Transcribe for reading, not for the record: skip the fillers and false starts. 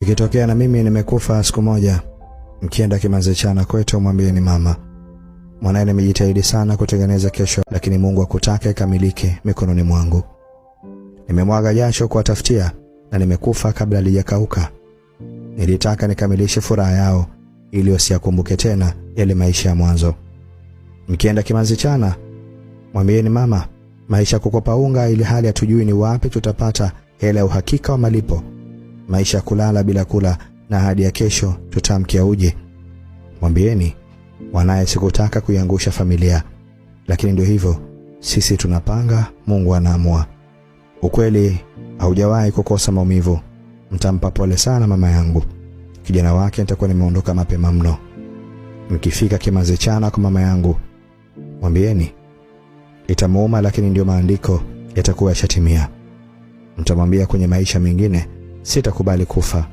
Ikitokea na mimi nimekufa siku moja, mkienda Kimanzi Chana kwetu mwambie ni mama, mwanae nimejitahidi sana kutengeneza kesho, lakini Mungu akutaka ikamilike mikononi mwangu. Nimemwaga jasho kuwatafutia na nimekufa kabla halijakauka. Nilitaka nikamilishe furaha yao ili wasiyakumbuke tena yale maisha ya mwanzo. Mkienda Kimanzi Chana mwambie ni mama, maisha kukopa unga ili hali hatujui ni wapi tutapata hela ya uhakika wa malipo. Maisha kulala bila kula na hadi ya kesho tutamkia uje. Mwambieni wanaye sikutaka kuiangusha familia, lakini ndio hivyo, sisi tunapanga, Mungu anaamua. Ukweli haujawahi kukosa maumivu. Mtampa pole sana mama yangu. Kijana wake nitakuwa nimeondoka mapema mno. Mkifika Kimanzi Chana kwa mama yangu mwambieni itamuuma, lakini ndio maandiko yatakuwa yashatimia. Mtamwambia kwenye maisha mengine sitakubali kufa,